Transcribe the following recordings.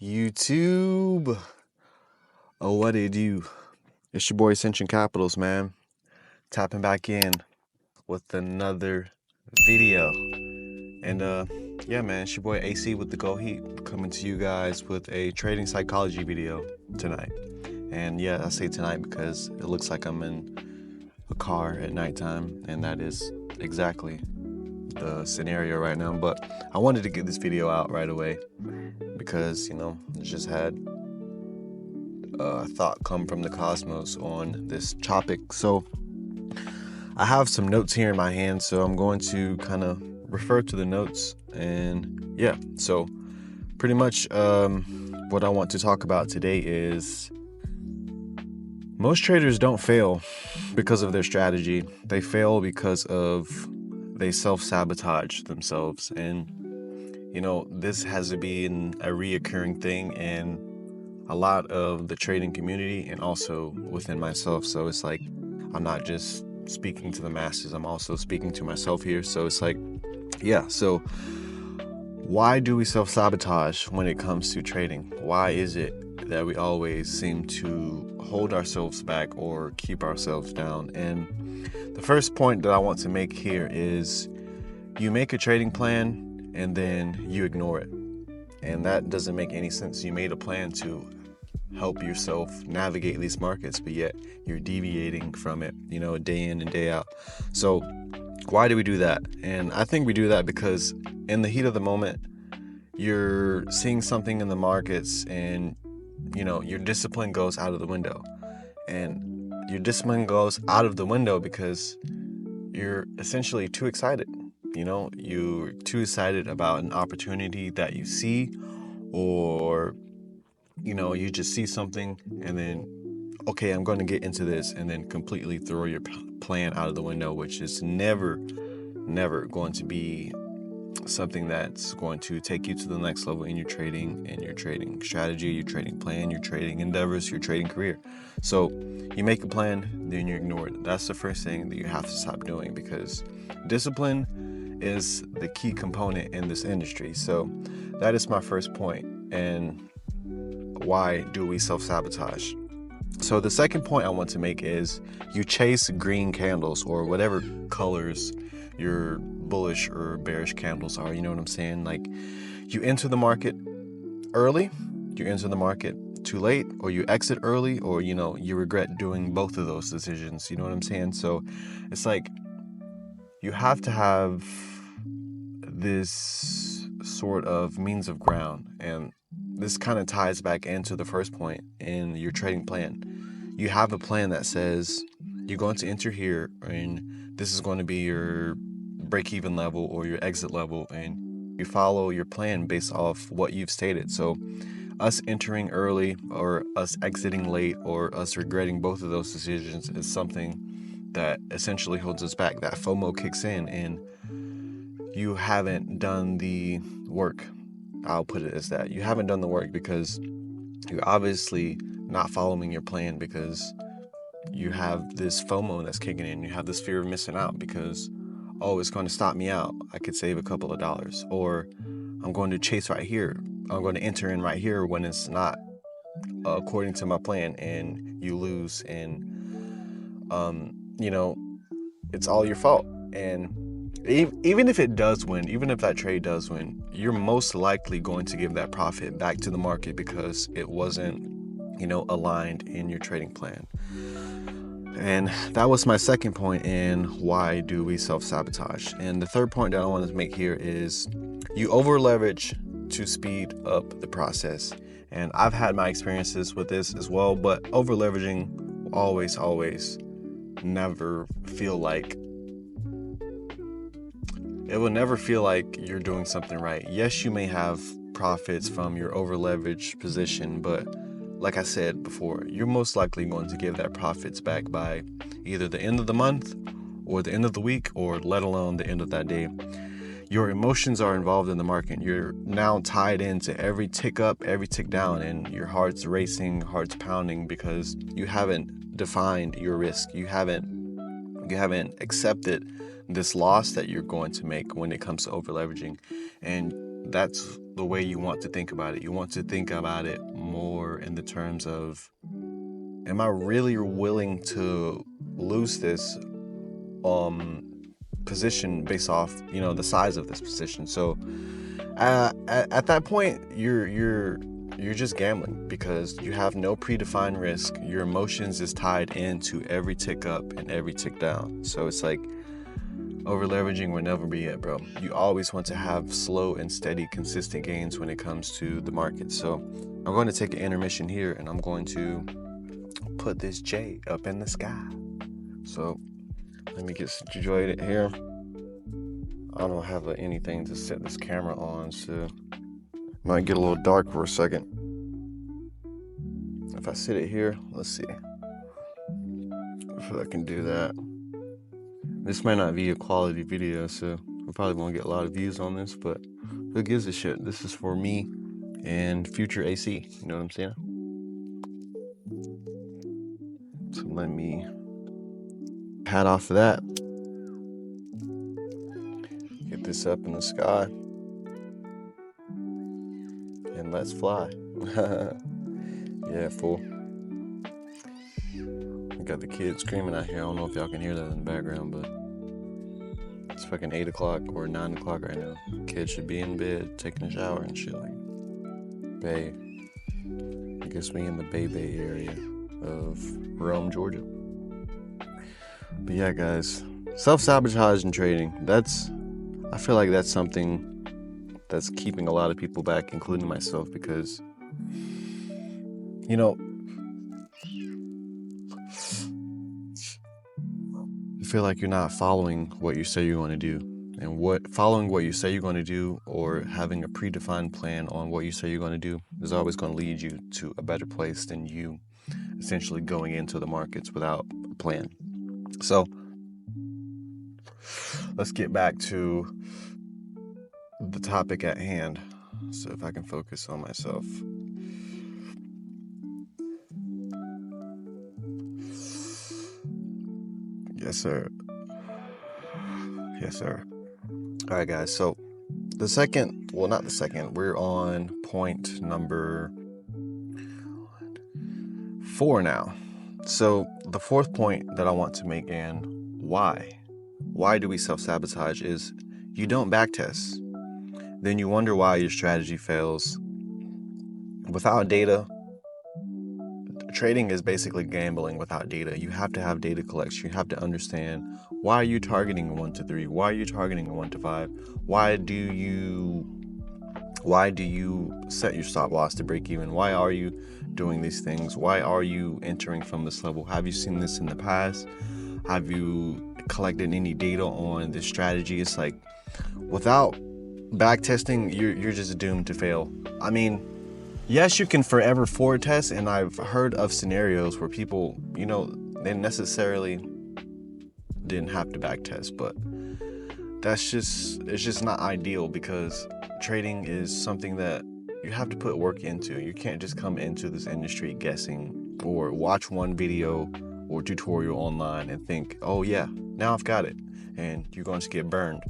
YouTube. Oh, what it do? It's your boy Ascension Capitals, man. Tapping back in with another video. And yeah, man, it's your boy AC with the Go Heat coming to you guys with a trading psychology video tonight. And yeah, I say tonight because it looks like I'm in a car at nighttime, and that is exactly the scenario right now. But I wanted to get this video out right away because, I just had a thought come from the cosmos on this topic. So I have some notes here in my hand, so I'm going to kind of refer to the notes. And yeah, so pretty much what I want to talk about today is most traders don't fail because of their strategy. They fail because they self-sabotage themselves. And this has been a reoccurring thing in a lot of the trading community and also within myself. So it's like I'm not just speaking to the masses, I'm also speaking to myself here. So it's like, yeah, so why do we self-sabotage when it comes to trading? Why is it that we always seem to hold ourselves back or keep ourselves down? And the first point that I want to make here is you make a trading plan and then you ignore it. And that doesn't make any sense. You made a plan to help yourself navigate these markets, but yet you're deviating from it, day in and day out. So why do we do that? And I think we do that because in the heat of the moment, you're seeing something in the markets and, your discipline goes out of the window. And your discipline goes out of the window because you're essentially too excited. You're too excited about an opportunity that you see, or you just see something and then, okay, I'm going to get into this, and then completely throw your plan out of the window, which is never going to be something that's going to take you to the next level in your trading strategy, your trading plan, your trading endeavors, your trading career. So you make a plan, then you ignore it. That's the first thing that you have to stop doing, because discipline is the key component in this industry. So that is my first point. And why do we self-sabotage? So the second point I want to make is you chase green candles, or whatever colors your bullish or bearish candles are. You know what I'm saying? Like, you enter the market early, you enter the market too late, or you exit early, or you regret doing both of those decisions. You know what I'm saying? So it's like you have to have this sort of means of ground. And this kind of ties back into the first point in your trading plan. You have a plan that says you're going to enter here, and this is going to be your break-even level or your exit level, and you follow your plan based off what you've stated. So us entering early or us exiting late or us regretting both of those decisions is something that essentially holds us back. That FOMO kicks in and you haven't done the work. I'll put it as that. You haven't done the work because you're obviously not following your plan, because you have this FOMO that's kicking in. You have this fear of missing out because, oh, it's going to stop me out. I could save a couple of dollars. Or I'm going to chase right here. I'm going to enter in right here when it's not according to my plan, and you lose. And, it's all your fault. And even if it does win, even if that trade does win, you're most likely going to give that profit back to the market because it wasn't, aligned in your trading plan. And that was my second point in why do we self-sabotage. And the third point that I want to make here is you over leverage to speed up the process. And I've had my experiences with this as well, but over leveraging always never feel like it will never feel like you're doing something right. Yes, you may have profits from your over leveraged position, but like I said before, you're most likely going to give that profits back by either the end of the month or the end of the week, or let alone the end of that day. Your emotions are involved in the market. You're now tied into every tick up, every tick down, and your heart's racing, heart's pounding because you haven't defined your risk. You haven't accepted this loss that you're going to make when it comes to over leveraging. And that's the way you want to think about it. You want to think about it more in the terms of, am I really willing to lose this position based off, the size of this position? So at that point, you're just gambling because you have no predefined risk. Your emotions is tied into every tick up and every tick down. So it's like over leveraging will never be it, bro. You always want to have slow and steady, consistent gains when it comes to the market. So I'm going to take an intermission here, and I'm going to put this J up in the sky. So let me get situated here. I don't have anything to set this camera on, so it might get a little dark for a second. If I sit it here, let's see if I can do that. This might not be a quality video, so I probably won't get a lot of views on this, but who gives a shit? This is for me and future AC, you know what I'm saying? So let me pad off of that. Get this up in the sky. And let's fly. Yeah, fool. Got the kids screaming out here. I don't know if y'all can hear that in the background, but it's fucking 8 o'clock or 9 o'clock right now. Kids should be in bed, taking a shower and shit. Like, Bay. I guess we in the Bay area of Rome, Georgia. But yeah, guys, self-sabotage in trading. I feel like that's something that's keeping a lot of people back, including myself, because, you feel like you're not following what you say you're going to do. And following what you say you're going to do, or having a predefined plan on what you say you're going to do, is always going to lead you to a better place than you essentially going into the markets without a plan. So let's get back to the topic at hand. So if I can focus on myself. Yes, sir. All right, guys. So we're on point number 4 now. So the fourth point that I want to make, and why do we self-sabotage, is you don't backtest. Then you wonder why your strategy fails. Without data, trading is basically gambling without data. You have to have data collection. You have to understand, why are you targeting a 1 to 3? Why are you targeting a 1 to 5? Why do you set your stop loss to break even? Why are you doing these things? Why are you entering from this level? Have you seen this in the past? Have you collected any data on this strategy? It's like, without backtesting, you're just doomed to fail. I mean, yes, you can forever forward test, and I've heard of scenarios where people, they necessarily didn't have to backtest, but it's just not ideal, because trading is something that you have to put work into. You can't just come into this industry guessing, or watch one video or tutorial online and think, oh yeah, now I've got it, and you're going to get burned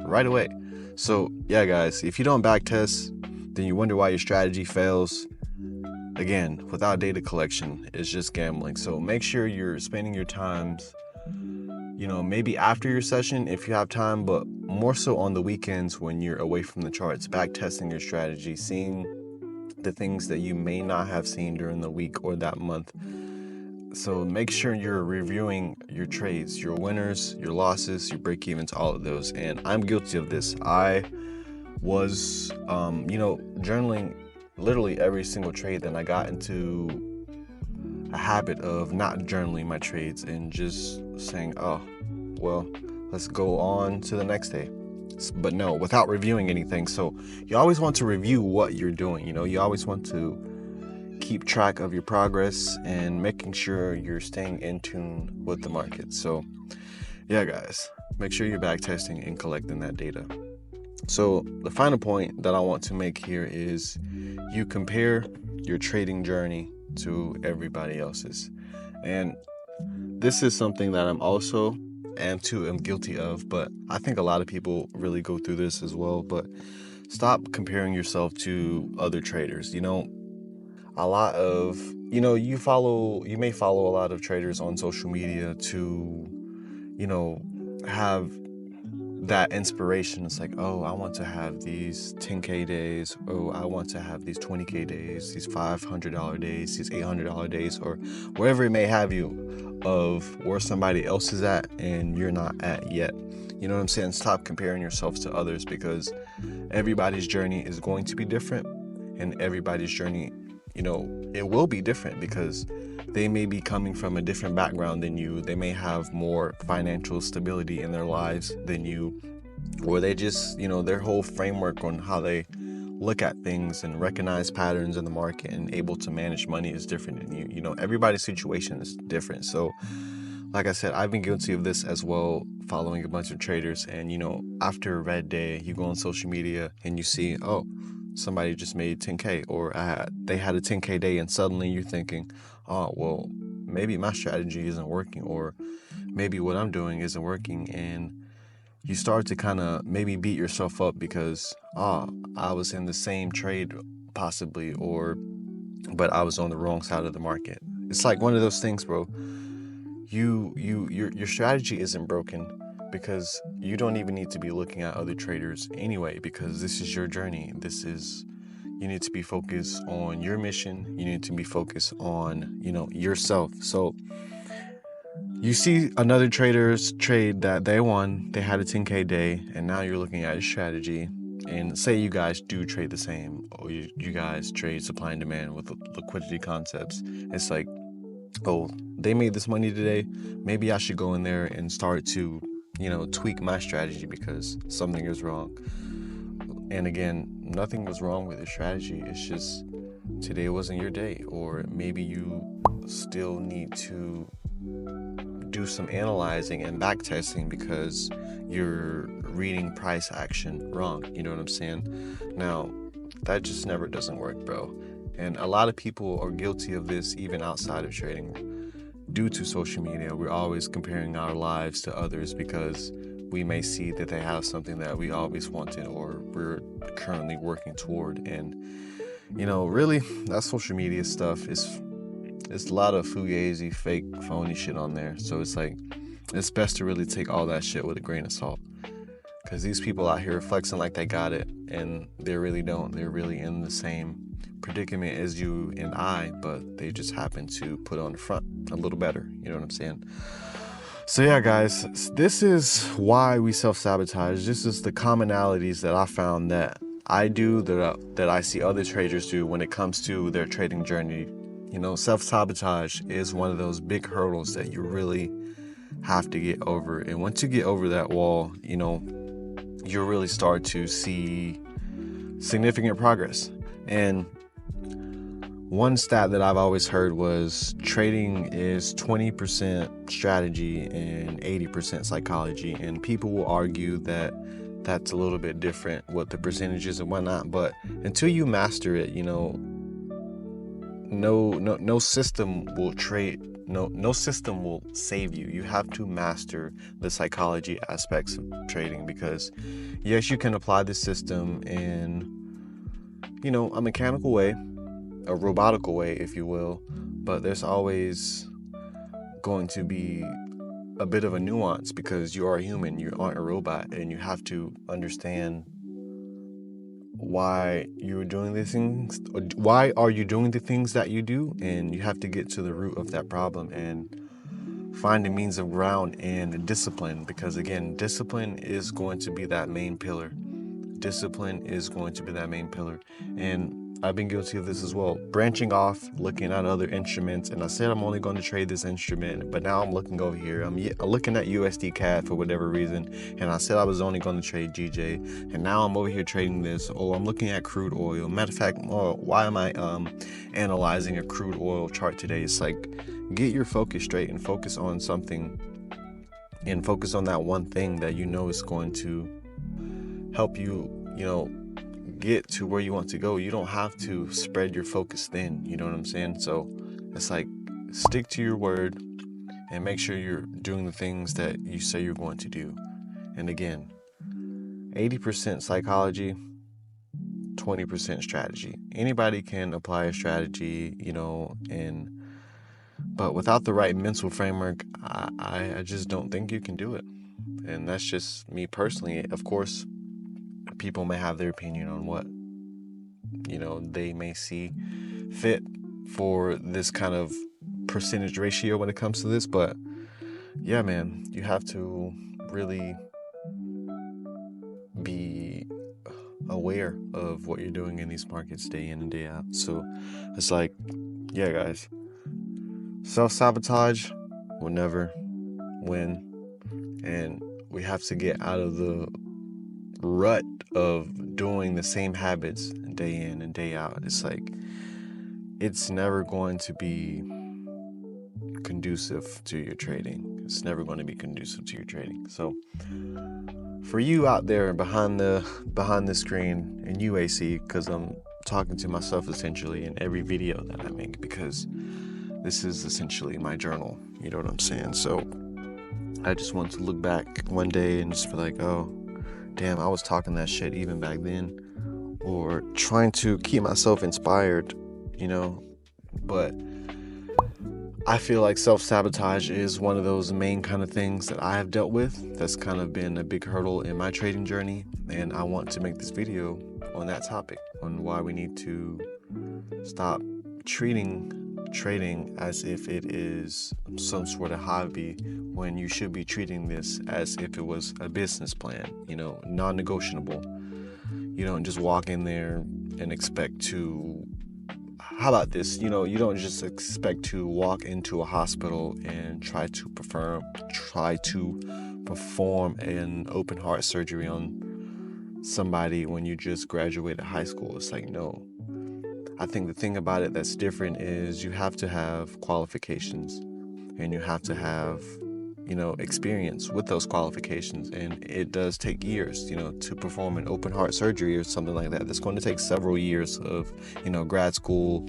right away. So yeah, guys, if you don't backtest, then you wonder why your strategy fails. Again, without data collection, it's just gambling. So make sure you're spending your times, maybe after your session if you have time, but more so on the weekends when you're away from the charts, backtesting your strategy, seeing the things that you may not have seen during the week or that month. So make sure you're reviewing your trades, your winners, your losses, your break-evens, all of those. And I'm guilty of this. I was, journaling literally every single trade. Then I got into a habit of not journaling my trades and just saying, oh, well, let's go on to the next day. But no, without reviewing anything. So you always want to review what you're doing. You always want to keep track of your progress and making sure you're staying in tune with the market. So yeah, guys, make sure you're backtesting and collecting that data. So the final point that I want to make here is you compare your trading journey to everybody else's. And this is something that I'm guilty of, but I think a lot of people really go through this as well. But stop comparing yourself to other traders. A lot of, you may follow a lot of traders on social media to, have that inspiration. It's like, oh, I want to have these 10K days. Oh, I want to have these 20K days, these $500 days, these $800 days, or wherever it may have you, of where somebody else is at and you're not at yet. You know what I'm saying? Stop comparing yourself to others, because everybody's journey is going to be different, and everybody's journey, it will be different, because they may be coming from a different background than you. They may have more financial stability in their lives than you, or they just, their whole framework on how they look at things and recognize patterns in the market and able to manage money is different than you. Everybody's situation is different. So, like I said, I've been guilty of this as well, following a bunch of traders. And, after a red day, you go on social media and you see, oh, somebody just made 10K, or they had a 10K day, and suddenly you're thinking, oh, well, maybe my strategy isn't working, or maybe what I'm doing isn't working. And you start to kind of maybe beat yourself up because, I was in the same trade possibly, but I was on the wrong side of the market. It's like one of those things, bro. Your strategy isn't broken, because you don't even need to be looking at other traders anyway, because this is your journey. You need to be focused on your mission. You need to be focused on, yourself. So you see another trader's trade that they won, they had a 10K day, and now you're looking at his strategy, and say you guys do trade the same, or you guys trade supply and demand with liquidity concepts. It's like, oh, they made this money today, maybe I should go in there and start to, tweak my strategy because something is wrong. And again, nothing was wrong with your strategy. It's just today wasn't your day, or maybe you still need to do some analyzing and back testing because you're reading price action wrong. You know what I'm saying? Now, that just never doesn't work, bro. And a lot of people are guilty of this even outside of trading. Due to social media, we're always comparing our lives to others because we may see that they have something that we always wanted or we're currently working toward. And, really, that social media stuff is a lot of fugazi, fake, phony shit on there. So it's like, it's best to really take all that shit with a grain of salt. Because these people out here flexing like they got it, and they really don't. They're really in the same predicament as you and I, but they just happen to put on the front a little better. You know what I'm saying? So yeah, guys, this is why we self-sabotage. This is the commonalities that I found that I do, that I see other traders do when it comes to their trading journey. Self-sabotage is one of those big hurdles that you really have to get over. And once you get over that wall, you'll really start to see significant progress. And one stat that I've always heard was trading is 20% strategy and 80% psychology. And people will argue that that's a little bit different, what the percentages and whatnot. But until you master it, no system will no system will save you. You have to master the psychology aspects of trading, because yes, you can apply the system in, a mechanical way, a robotical way, if you will, but there's always going to be a bit of a nuance, because you are a human, you aren't a robot, and you have to understand why you're doing these things. Why are you doing the things that you do? And you have to get to the root of that problem and find a means of ground and discipline, because again, discipline is going to be that main pillar. And I've been guilty of this as well, branching off, looking at other instruments. And I said I'm only going to trade this instrument, but now I'm looking over here, I'm looking at USD CAD for whatever reason, and I said I was only going to trade GJ, and now I'm over here trading this. Oh, I'm looking at crude oil. Matter of fact, why am I analyzing a crude oil chart today? It's like, get your focus straight and focus on something, and focus on that one thing that is going to help you, get to where you want to go. You don't have to spread your focus thin. You know what I'm saying? So it's like, stick to your word and make sure you're doing the things that you say you're going to do. And again, 80% psychology, 20% strategy. Anybody can apply a strategy, but without the right mental framework, I just don't think you can do it. And that's just me personally. Of course, people may have their opinion on what, they may see fit for this kind of percentage ratio when it comes to this. But yeah, man, you have to really be aware of what you're doing in these markets day in and day out. So it's like, yeah, guys, self-sabotage will never win. And we have to get out of the rut of doing the same habits day in and day out. It's like, it's never going to be conducive to your trading. It's never going to be conducive to your trading. So for you out there behind the screen in UAC, because I'm talking to myself essentially in every video that I make, because this is essentially my journal, you know what I'm saying? So I just want to look back one day and just be like, oh damn, I was talking that shit even back then, or trying to keep myself inspired, but I feel like self-sabotage is one of those main kind of things that I have dealt with. That's kind of been a big hurdle in my trading journey. And I want to make this video on that topic, on why we need to stop treating trading as if it is some sort of hobby, when you should be treating this as if it was a business plan, non-negotiable. You don't just walk in there and expect to... How about this? You don't just expect to walk into a hospital and try to perform an open heart surgery on somebody when you just graduated high school. It's like, no. I think the thing about it that's different is you have to have qualifications, and you have to have, experience with those qualifications. And it does take years, to perform an open heart surgery or something like that. That's going to take several years of, grad school,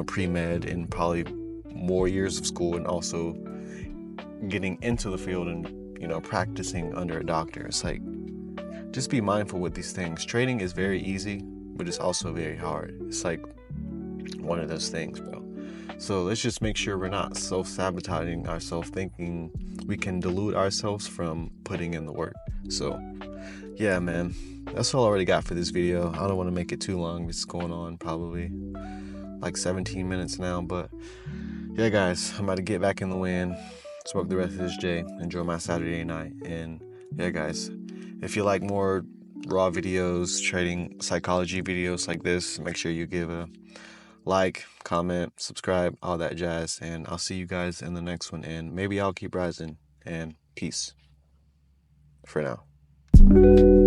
pre-med, and probably more years of school, and also getting into the field and, practicing under a doctor. It's like, just be mindful with these things. Trading is very easy, but it's also very hard. It's like one of those things, bro. So let's just make sure we're not self-sabotaging ourselves, thinking we can delude ourselves from putting in the work. So yeah, man, that's all I already got for this video. I don't want to make it too long. It's going on probably like 17 minutes now. But yeah, guys, I'm about to get back in the wind, smoke the rest of this J, enjoy my Saturday night. And yeah, guys, if you like more raw videos, trading psychology videos like this, make sure you give a like, comment, subscribe, all that jazz. And I'll see you guys in the next one. And maybe I'll keep rising. And peace for now.